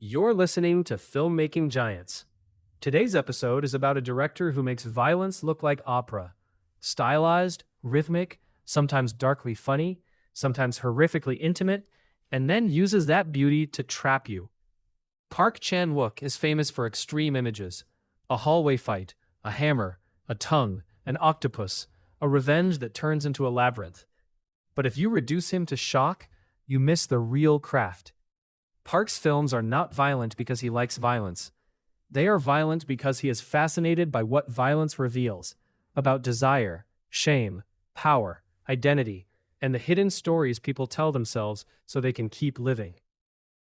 You're listening to Filmmaking Giants. Today's episode is about a director who makes violence look like opera. Stylized, rhythmic, sometimes darkly funny, sometimes horrifically intimate, and then uses that beauty to trap you. Park Chan-wook is famous for extreme images. A hallway fight, a hammer, a tongue, an octopus, a revenge that turns into a labyrinth. But if you reduce him to shock, you miss the real craft. Park's films are not violent because he likes violence. They are violent because he is fascinated by what violence reveals, about desire, shame, power, identity, and the hidden stories people tell themselves so they can keep living.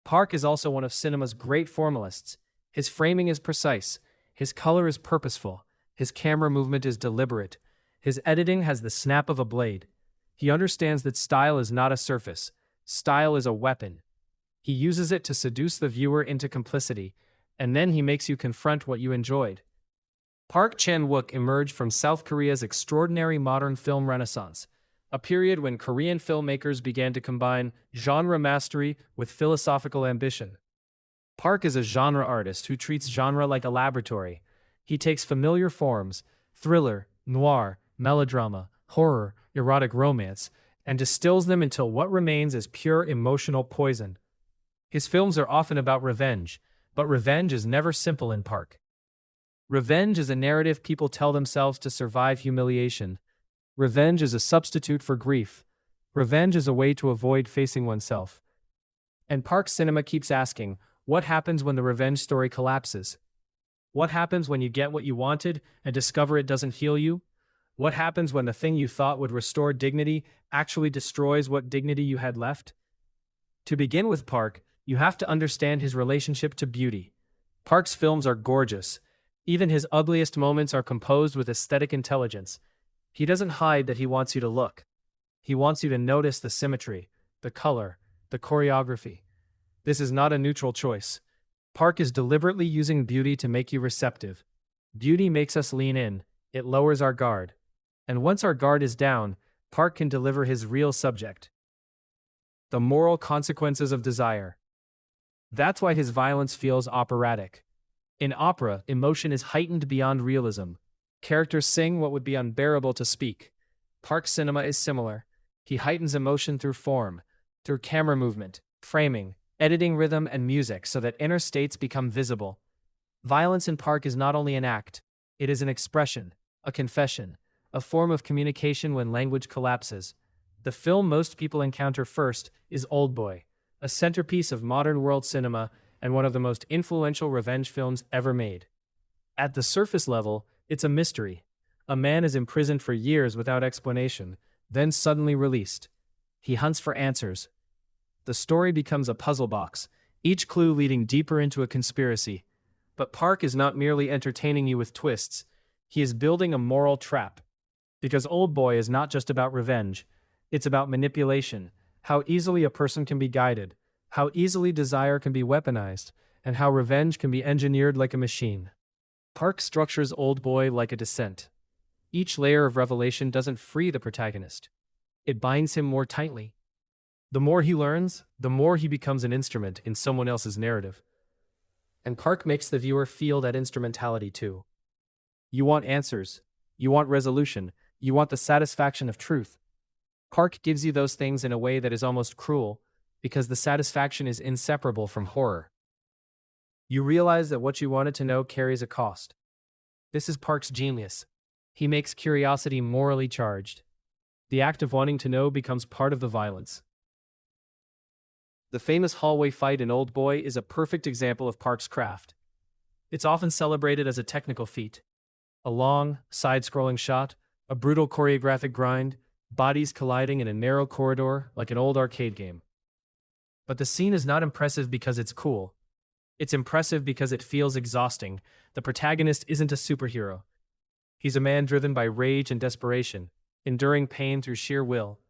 Park is also one of cinema's great formalists. His framing is precise, his color is purposeful, his camera movement is deliberate, his editing has the snap of a blade. He understands that style is not a surface, style is a weapon. He uses it to seduce the viewer into complicity, and then he makes you confront what you enjoyed. Park Chan-wook emerged from South Korea's extraordinary modern film renaissance, a period when Korean filmmakers began to combine genre mastery with philosophical ambition. Park is a genre artist who treats genre like a laboratory. He takes familiar forms, thriller, noir, melodrama, horror, erotic romance, and distills them until what remains is pure emotional poison. His films are often about revenge, but revenge is never simple in Park. Revenge is a narrative people tell themselves to survive humiliation. Revenge is a substitute for grief. Revenge is a way to avoid facing oneself. And Park cinema keeps asking, what happens when the revenge story collapses? What happens when you get what you wanted and discover it doesn't heal you? What happens when the thing you thought would restore dignity actually destroys what dignity you had left? To begin with Park, you have to understand his relationship to beauty. Park's films are gorgeous. Even his ugliest moments are composed with aesthetic intelligence. He doesn't hide that he wants you to look. He wants you to notice the symmetry, the color, the choreography. This is not a neutral choice. Park is deliberately using beauty to make you receptive. Beauty makes us lean in. It lowers our guard. And once our guard is down, Park can deliver his real subject. The moral consequences of desire. That's why his violence feels operatic. In opera, emotion is heightened beyond realism. Characters sing what would be unbearable to speak. Park cinema is similar. He heightens emotion through form, through camera movement, framing, editing rhythm, and music so that inner states become visible. Violence in Park is not only an act, it is an expression, a confession, a form of communication when language collapses. The film most people encounter first is Oldboy, a centerpiece of modern world cinema and one of the most influential revenge films ever made. At the surface level, it's a mystery. A man is imprisoned for years without explanation, then suddenly released. He hunts for answers. The story becomes a puzzle box, each clue leading deeper into a conspiracy. But Park is not merely entertaining you with twists, he is building a moral trap. Because Oldboy is not just about revenge, it's about manipulation, how easily a person can be guided, how easily desire can be weaponized, and how revenge can be engineered like a machine. Park structures Oldboy like a descent. Each layer of revelation doesn't free the protagonist. It binds him more tightly. The more he learns, the more he becomes an instrument in someone else's narrative. And Park makes the viewer feel that instrumentality too. You want answers. You want resolution. You want the satisfaction of truth. Park gives you those things in a way that is almost cruel, because the satisfaction is inseparable from horror. You realize that what you wanted to know carries a cost. This is Park's genius. He makes curiosity morally charged. The act of wanting to know becomes part of the violence. The famous hallway fight in Oldboy is a perfect example of Park's craft. It's often celebrated as a technical feat. A long, side-scrolling shot, a brutal choreographic grind, bodies colliding in a narrow corridor like an old arcade game. But the scene is not impressive because it's cool. It's impressive because it feels exhausting. The protagonist isn't a superhero. He's a man driven by rage and desperation, enduring pain through sheer will.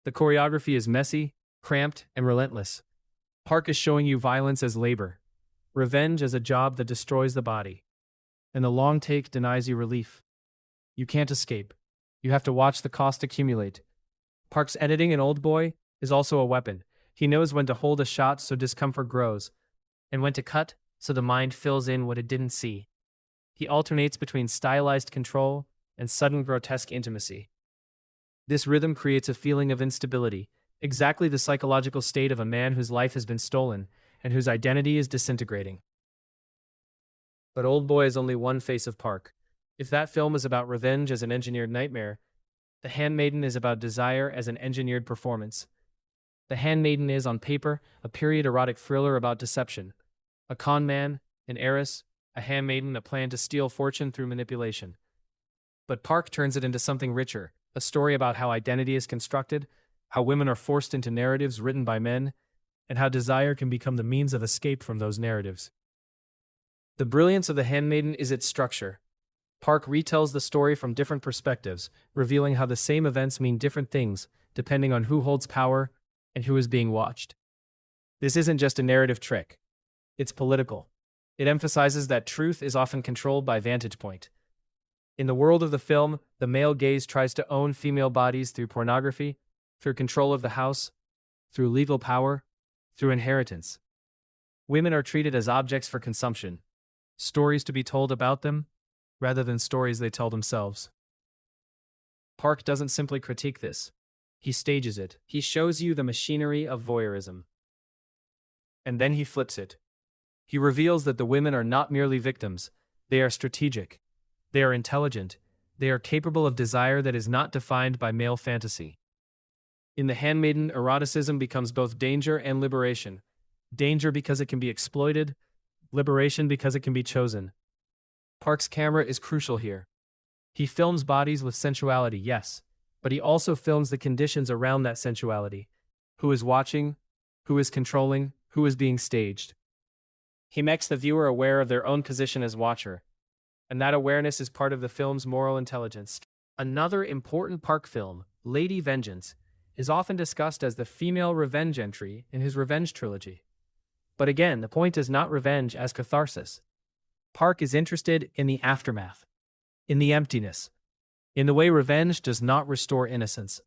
The choreography is messy, cramped, and relentless. Park is showing you violence as labor, revenge as a job that destroys the body. And the long take denies you relief. You can't escape. You have to watch the cost accumulate. Park's editing in Oldboy is also a weapon. He knows when to hold a shot so discomfort grows. and when to cut so the mind fills in what it didn't see. He alternates between stylized control and sudden grotesque intimacy. This rhythm creates a feeling of instability, exactly the psychological state of a man whose life has been stolen and whose identity is disintegrating. But Old Boy is only one face of Park. If that film is about revenge as an engineered nightmare, The Handmaiden is about desire as an engineered performance. The Handmaiden is, on paper, a period erotic thriller about deception. A con man, an heiress, a handmaiden, a plan to steal fortune through manipulation. But Park turns it into something richer, a story about how identity is constructed, how women are forced into narratives written by men, and how desire can become the means of escape from those narratives. The brilliance of The Handmaiden is its structure. Park retells the story from different perspectives, revealing how the same events mean different things, depending on who holds power and who is being watched. This isn't just a narrative trick. It's political. It emphasizes that truth is often controlled by vantage point. In the world of the film, the male gaze tries to own female bodies through pornography, through control of the house, through legal power, through inheritance. Women are treated as objects for consumption, stories to be told about them, rather than stories they tell themselves. Park doesn't simply critique this. He stages it. He shows you the machinery of voyeurism. And then he flips it. He reveals that the women are not merely victims. They are strategic. They are intelligent. They are capable of desire that is not defined by male fantasy. In The Handmaiden, eroticism becomes both danger and liberation. Danger because it can be exploited, liberation because it can be chosen. Park's camera is crucial here. He films bodies with sensuality, yes, but he also films the conditions around that sensuality. Who is watching? Who is controlling? Who is being staged? He makes the viewer aware of their own position as watcher, and that awareness is part of the film's moral intelligence. Another important Park film, Lady Vengeance, is often discussed as the female revenge entry in his Revenge trilogy. But again, the point is not revenge as catharsis. Park is interested in the aftermath, in the emptiness, in the way revenge does not restore innocence.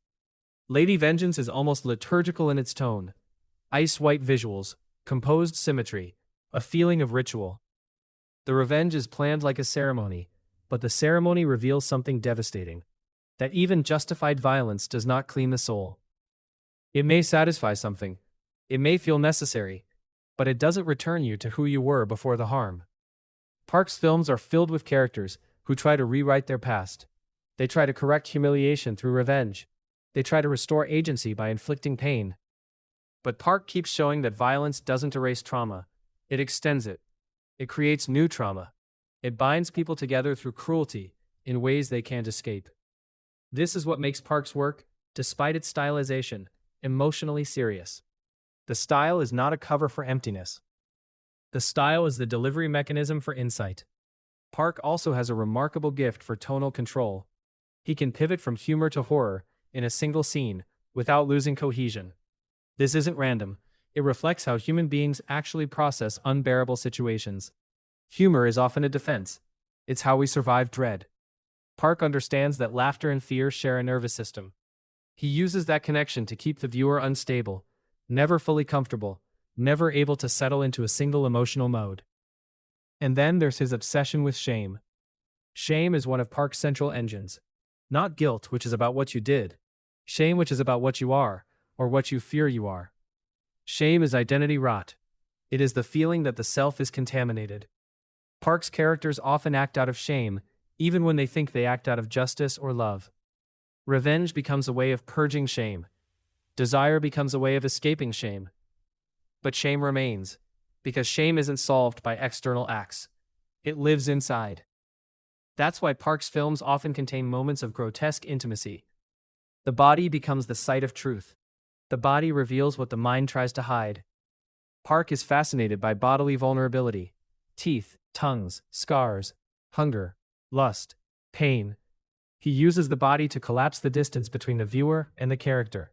Lady Vengeance is almost liturgical in its tone. Ice-white visuals, composed symmetry, a feeling of ritual. The revenge is planned like a ceremony, but the ceremony reveals something devastating, that even justified violence does not clean the soul. It may satisfy something, it may feel necessary, but it doesn't return you to who you were before the harm. Park's films are filled with characters who try to rewrite their past. They try to correct humiliation through revenge. They try to restore agency by inflicting pain. But Park keeps showing that violence doesn't erase trauma. It extends it. It creates new trauma. It binds people together through cruelty in ways they can't escape. This is what makes Park's work, despite its stylization, emotionally serious. The style is not a cover for emptiness. The style is the delivery mechanism for insight. Park also has a remarkable gift for tonal control. He can pivot from humor to horror in a single scene without losing cohesion. This isn't random. It reflects how human beings actually process unbearable situations. Humor is often a defense. It's how we survive dread. Park understands that laughter and fear share a nervous system. He uses that connection to keep the viewer unstable, never fully comfortable, never able to settle into a single emotional mode. And then there's his obsession with shame. Shame is one of Park's central engines. Not guilt, which is about what you did. Shame, which is about what you are, or what you fear you are. Shame is identity rot. It is the feeling that the self is contaminated. Park's characters often act out of shame, even when they think they act out of justice or love. Revenge becomes a way of purging shame. Desire becomes a way of escaping shame. But shame remains, because shame isn't solved by external acts. It lives inside. That's why Park's films often contain moments of grotesque intimacy. The body becomes the site of truth. The body reveals what the mind tries to hide. Park is fascinated by bodily vulnerability. Teeth, tongues, scars, hunger, lust, pain. He uses the body to collapse the distance between the viewer and the character.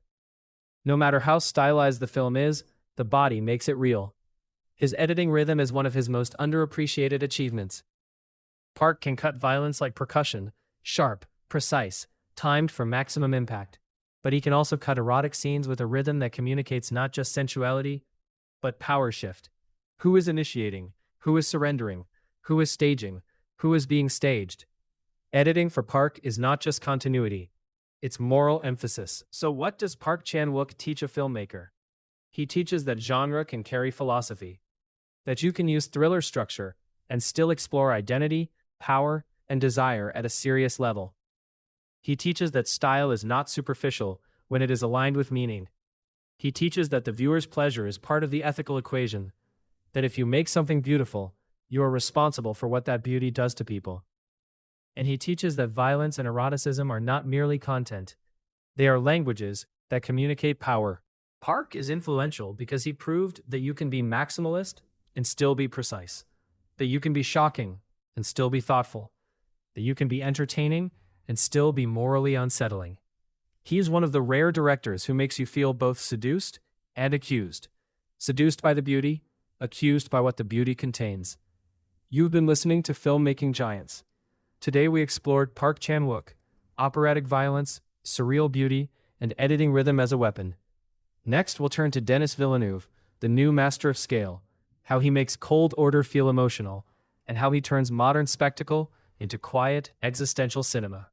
No matter how stylized the film is, the body makes it real. His editing rhythm is one of his most underappreciated achievements. Park can cut violence like percussion, sharp, precise, timed for maximum impact. But he can also cut erotic scenes with a rhythm that communicates not just sensuality, but power shift. Who is initiating? Who is surrendering? Who is staging? Who is being staged? Editing for Park is not just continuity, it's moral emphasis. So what does Park Chan-wook teach a filmmaker? He teaches that genre can carry philosophy, that you can use thriller structure and still explore identity, power, and desire at a serious level. He teaches that style is not superficial when it is aligned with meaning. He teaches that the viewer's pleasure is part of the ethical equation, that if you make something beautiful, you are responsible for what that beauty does to people. And he teaches that violence and eroticism are not merely content. They are languages that communicate power. Park is influential because he proved that you can be maximalist and still be precise, that you can be shocking and still be thoughtful, that you can be entertaining and still be morally unsettling. He is one of the rare directors who makes you feel both seduced and accused. Seduced by the beauty, accused by what the beauty contains. You've been listening to Filmmaking Giants. Today we explored Park Chan-wook, operatic violence, surreal beauty, and editing rhythm as a weapon. Next we'll turn to Denis Villeneuve, the new master of scale, how he makes cold order feel emotional, and how he turns modern spectacle into quiet, existential cinema.